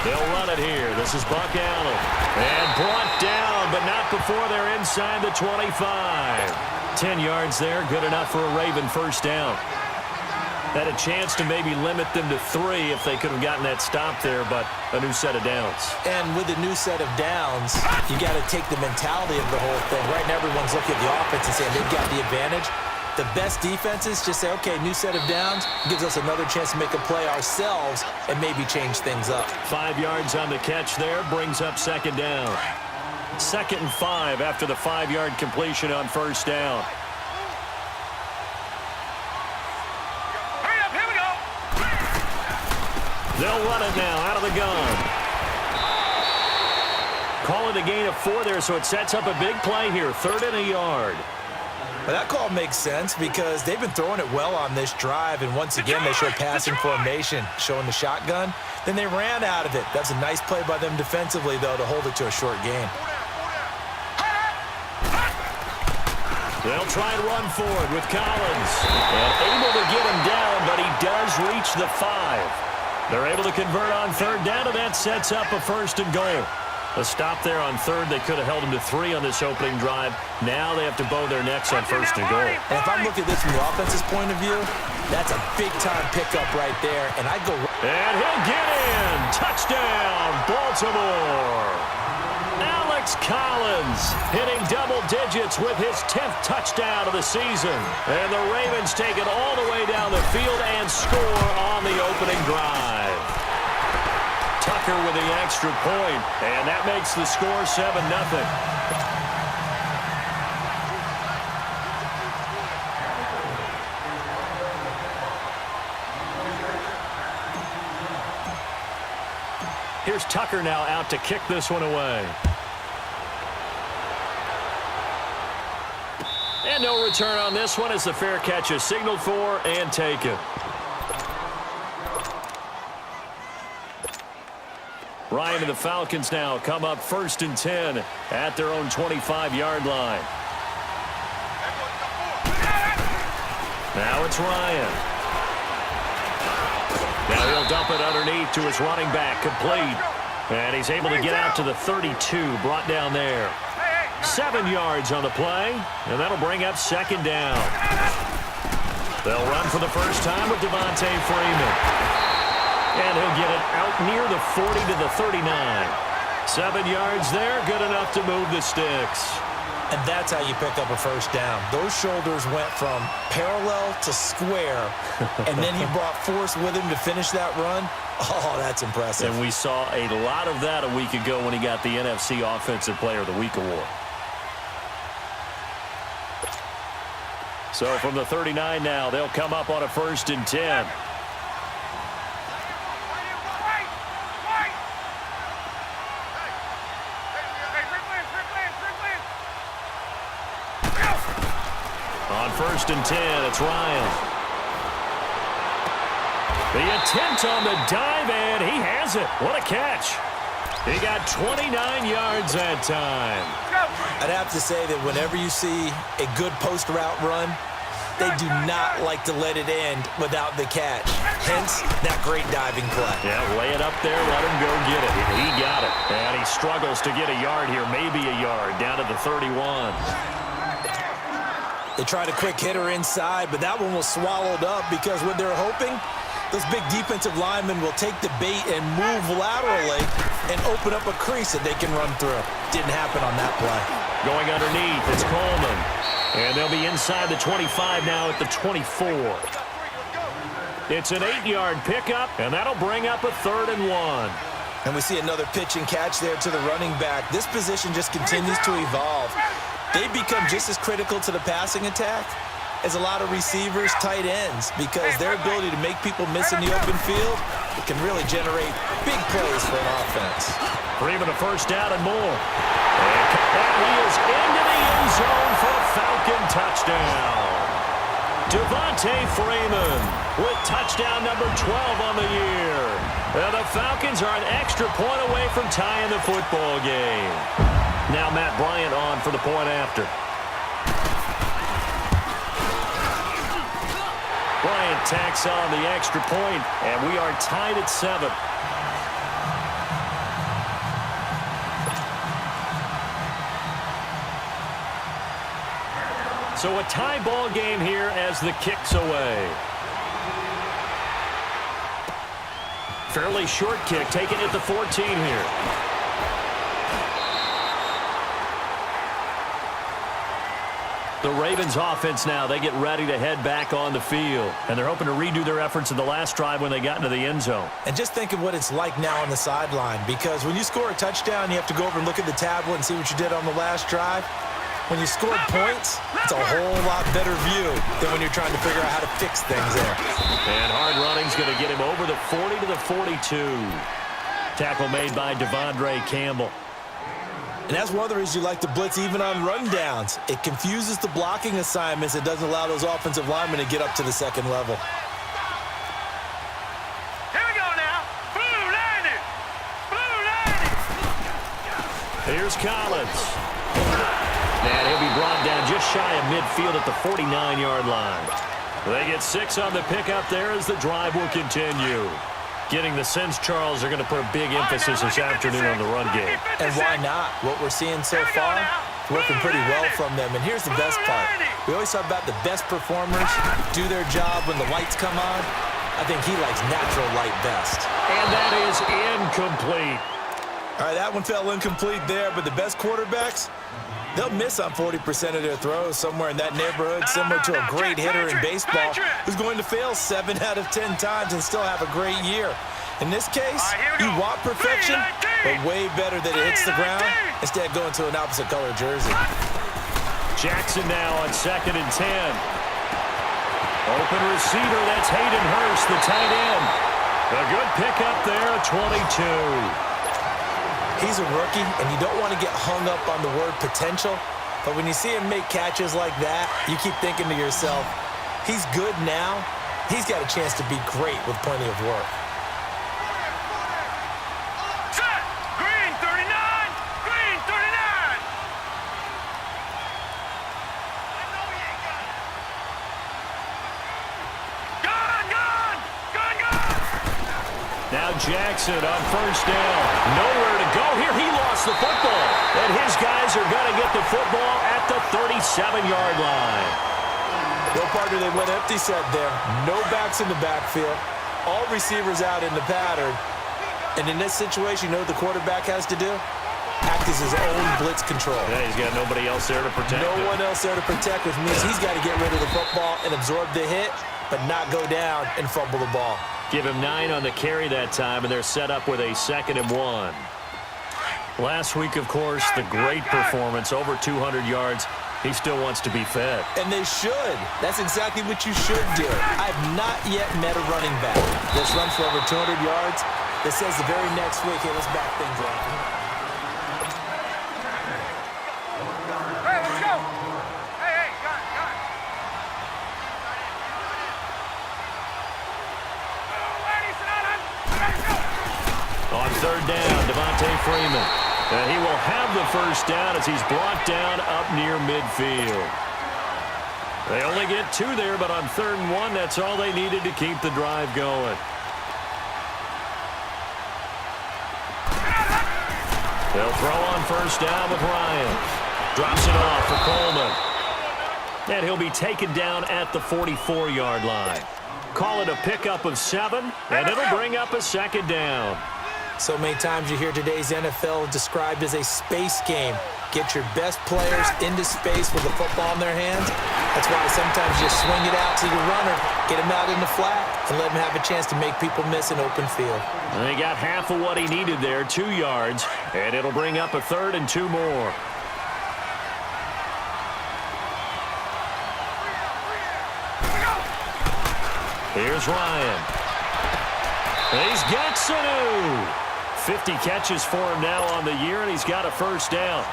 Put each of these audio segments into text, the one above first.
They'll run it here. This is Buck Allen. And brought down, but not before they're inside the 25. 10 yards there, good enough for a Raven first down. Had a chance to maybe limit them to 3 if they could have gotten that stop there, but a new set of downs. And with a new set of downs, you got to take the mentality of the whole thing. Right now, everyone's looking at the offense and saying they've got the advantage. The best defenses just say, okay, new set of downs, gives us another chance to make a play ourselves and maybe change things up. 5 yards on the catch there, brings up second down. 2nd and 5 after the 5-yard completion on first down. Hurry up, here we go. They'll run it now out of the gun. Call it a gain of 4 there, so it sets up a big play here, 3rd and a yard. Well, that call makes sense because they've been throwing it well on this drive, and once again they show passing formation, showing the shotgun. Then they ran out of it. That's a nice play by them defensively, though, to hold it to a short game. They'll try and run forward with Collins. And able to get him down, but he does reach the 5. They're able to convert on 3rd down, and that sets up a 1st and goal. A stop there on 3rd. They could have held him to 3 on this opening drive. Now they have to bow their necks on 1st and goal. And if I'm looking at this from the offense's point of view, that's a big-time pickup right there. And I'd go... And he'll get in. Touchdown, Baltimore. Alex Collins hitting double digits with his 10th touchdown of the season. And the Ravens take it all the way down the field and score on the opening drive. Tucker with the extra point, and that makes the score 7-0. Here's Tucker now out to kick this one away. And no return on this one as the fair catch is signaled for and taken. Ryan and the Falcons now come up 1st and 10 at their own 25-yard line. Now it's Ryan. Now he'll dump it underneath to his running back, complete. And he's able to get out to the 32, brought down there. 7 yards on the play, and that'll bring up 2nd down. They'll run for the first time with Devontae Freeman. And he'll get it out near the 40 to the 39. 7 yards there, good enough to move the sticks. And that's how you pick up a first down. Those shoulders went from parallel to square, and then he brought force with him to finish that run. Oh, that's impressive. And we saw a lot of that a week ago when he got the NFC Offensive Player of the Week award. So from the 39 now, they'll come up on a 1st and 10. On 1st and 10, it's Ryan. The attempt on the dive, and he has it. What a catch. He got 29 yards that time. I'd have to say that whenever you see a good post route run, they do not like to let it end without the catch. Hence, that great diving play. Yeah, lay it up there, let him go get it. He got it. And he struggles to get a yard here, maybe a yard, down to the 31. They tried a quick hitter inside, but that one was swallowed up because what they're hoping, those big defensive linemen will take the bait and move laterally and open up a crease that they can run through. Didn't happen on that play. Going underneath, it's Coleman. And they'll be inside the 25 now at the 24. It's an 8-yard pickup, and that'll bring up a 3rd and 1. And we see another pitch and catch there to the running back. This position just continues to evolve. They become just as critical to the passing attack as a lot of receivers, tight ends, because their ability to make people miss in the open field can really generate big plays for an offense. Freeman a first down and more. And he is into the end zone for a Falcon touchdown. Devontae Freeman with touchdown number 12 on the year. And the Falcons are an extra point away from tying the football game. Now Matt Bryant on for the point after. Bryant tacks on the extra point, and we are tied at 7. So a tie ball game here as the kick's away. Fairly short kick, taken at the 14 here. The Ravens offense now, they get ready to head back on the field. And they're hoping to redo their efforts in the last drive when they got into the end zone. And just think of what it's like now on the sideline, because when you score a touchdown, you have to go over and look at the tablet and see what you did on the last drive. When you score points, it's a whole lot better view than when you're trying to figure out how to fix things there. And hard running's going to get him over the 40 to the 42. Tackle made by Devondre Campbell. And that's one of the reasons you like to blitz even on rundowns. It confuses the blocking assignments. It doesn't allow those offensive linemen to get up to the second level. Here we go now. Blue 90. Blue 90. Here's Collins. And he'll be brought down just shy of midfield at the 49-yard line. They get 6 on the pickup there as the drive will continue. Getting the sense, Charles, are going to put a big emphasis this afternoon on the run game. And why not? What we're seeing so far, working pretty well from them. And here's the best part. We always talk about the best performers do their job when the lights come on. I think he likes natural light best. And that is incomplete. All right, that one fell incomplete there, but the best quarterbacks, they'll miss on 40% of their throws somewhere in that neighborhood, similar to a great hitter in baseball who's going to fail 7 out of 10 times and still have a great year. In this case, you want perfection, but way better that it hits the ground instead of going to an opposite color jersey. Jackson now on 2nd and 10. Open receiver, that's Hayden Hurst, the tight end. A good pickup there, 22. He's a rookie, and you don't want to get hung up on the word potential, but when you see him make catches like that, you keep thinking to yourself, he's good now. He's got a chance to be great with plenty of work. Set. Green 39. Green 39. Gone. Now Jackson on 1st down. Nowhere to go here. He lost the football. And his guys are going to get the football at the 37-yard line. Well, partner, they went empty set there. No backs in the backfield. All receivers out in the pattern. And in this situation, you know what the quarterback has to do? Act as his own blitz control. Yeah, he's got nobody else there to protect him. No one else there to protect, which means he's got to get rid of the football and absorb the hit, but not go down and fumble the ball. Give him 9 on the carry that time, and they're set up with a 2nd and 1. Last week, of course, the great performance, over 200 yards. He still wants to be fed. And they should. That's exactly what you should do. I've not yet met a running back that's run for over 200 yards that says the very next week, hey, let's back things up. Hey, let's go. Hey, got it. On 3rd down, Devontae Freeman. And he will have the 1st down as he's brought down up near midfield. They only get 2 there, but on 3rd and 1, that's all they needed to keep the drive going. They'll throw on 1st down with Ryan. Drops it off for Coleman. And he'll be taken down at the 44-yard line. Call it a pickup of 7, and it'll bring up a 2nd down. So many times you hear today's NFL described as a space game. Get your best players into space with the football in their hands. That's why sometimes you swing it out to your runner, get him out in the flat, and let him have a chance to make people miss an open field. And he got half of what he needed there, 2 yards, and it'll bring up a 3rd and 2 more. Here's Ryan. He's got Sanu. 50 catches for him now on the year, and he's got a 1st down.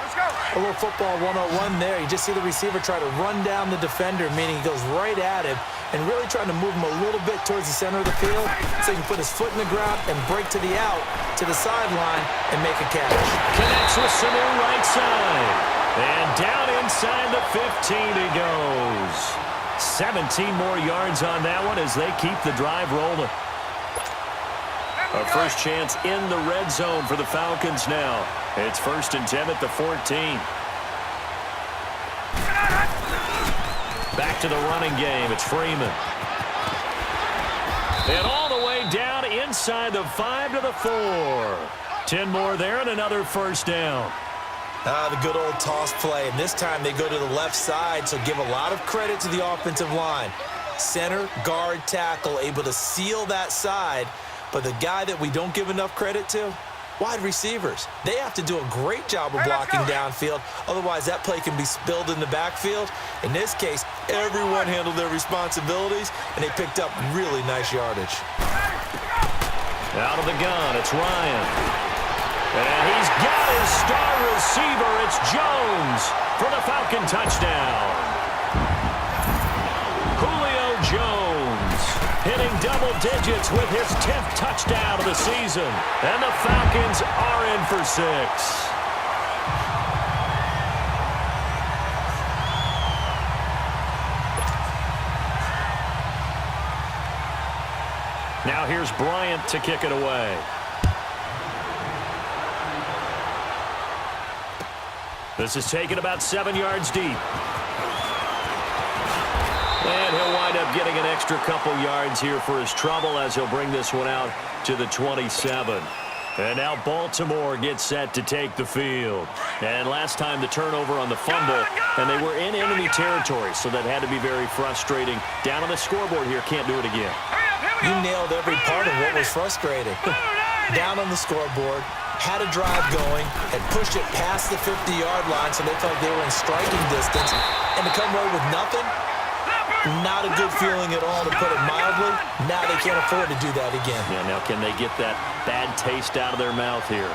Let's go. A little football 101 there. You just see the receiver try to run down the defender, meaning he goes right at him and really trying to move him a little bit towards the center of the field so he can put his foot in the ground and break to the out, to the sideline, and make a catch. Connects with Sanu right side. And down inside the 15 he goes. 17 more yards on that one as they keep the drive rolling. A first chance in the red zone for the Falcons now. It's 1st and 10 at the 14. back to the running game. It's Freeman. And all the way down inside the 5 to the 4. 10 more there and another first down. The good old toss play, and this time they go to the left side, so give a lot of credit to the offensive line. Center, guard, tackle, able to seal that side, but the guy that we don't give enough credit to, wide receivers. They have to do a great job of blocking downfield, otherwise that play can be spilled in the backfield. In this case, everyone handled their responsibilities, and they picked up really nice yardage. Out of the gun, it's Ryan. And he's got his star receiver. It's Jones for the Falcon touchdown. Julio Jones hitting double digits with his 10th touchdown of the season. And the Falcons are in for 6. Now here's Bryant to kick it away. This is taken about 7 yards deep. And he'll wind up getting an extra couple yards here for his trouble as he'll bring this one out to the 27. And now Baltimore gets set to take the field. And last time the turnover on the fumble, and they were in enemy territory, so that had to be very frustrating. Down on the scoreboard here, can't do it again. You nailed every part of what was frustrating. Down on the scoreboard, had a drive going, had pushed it past the 50-yard line so they felt like they were in striking distance, and to come away with nothing, not a good feeling at all, to put it mildly. Now they can't afford to do that again. Yeah, now can they get that bad taste out of their mouth here?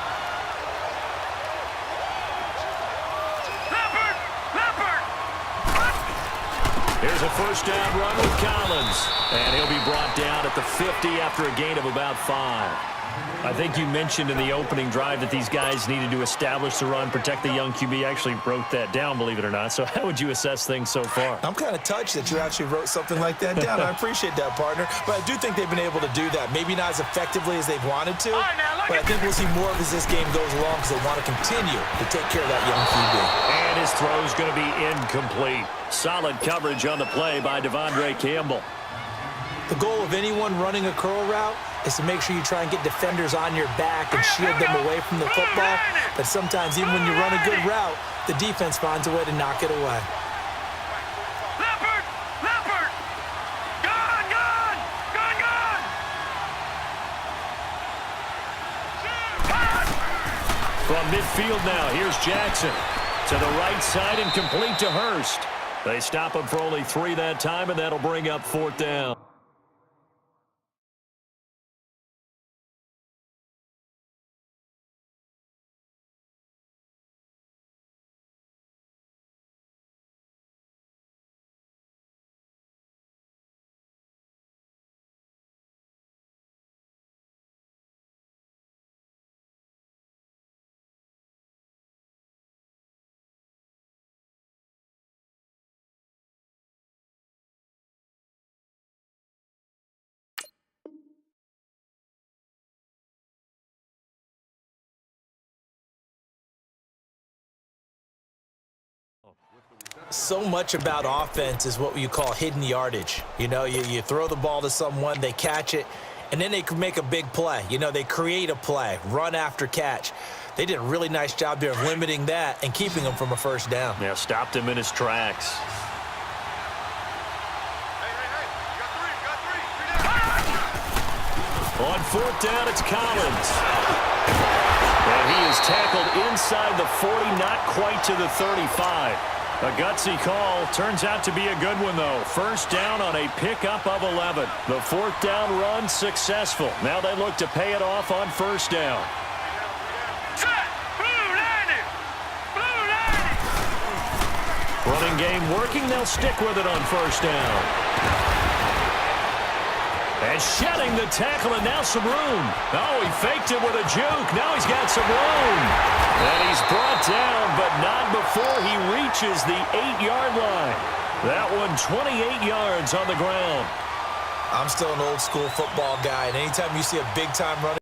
Here's a first down run with Collins, and he'll be brought down at the 50 after a gain of about 5. I think you mentioned in the opening drive that these guys needed to establish the run, protect the young QB. I actually wrote that down, believe it or not. So how would you assess things so far? I'm kind of touched that you actually wrote something like that down. I appreciate that, partner. But I do think they've been able to do that. Maybe not as effectively as they've wanted to, but I think we'll see more of as this game goes along because they want to continue to take care of that young QB. And his throw is going to be incomplete. Solid coverage on the play by Devondre Campbell. The goal of anyone running a curl route is to make sure you try and get defenders on your back and shield them away from the football. But sometimes even when you run a good route, the defense finds a way to knock it away. Leopard! Leopard! Gone! Gone! Gone! Gone! From midfield now, here's Jackson. To the right side and complete to Hurst. They stop him for only 3 that time, and that'll bring up 4th down. So much about offense is what you call hidden yardage. You know, you throw the ball to someone, they catch it, and then they can make a big play. You know, they create a play, run after catch. They did a really nice job there of limiting that and keeping him from a first down. Yeah, stopped him in his tracks. On 4th down, it's Collins. And he is tackled inside the 40, not quite to the 35. A gutsy call. Turns out to be a good one, though. First down on a pickup of 11. The 4th down run successful. Now they look to pay it off on first down. Set! Blue 90! Blue 90! Running game working. They'll stick with it on first down. And shedding the tackle, and now some room. Oh, he faked it with a juke. Now he's got some room. And he's brought down, but not before he reaches the 8-yard line. That one 28 yards on the ground. I'm still an old school football guy, and anytime you see a big-time running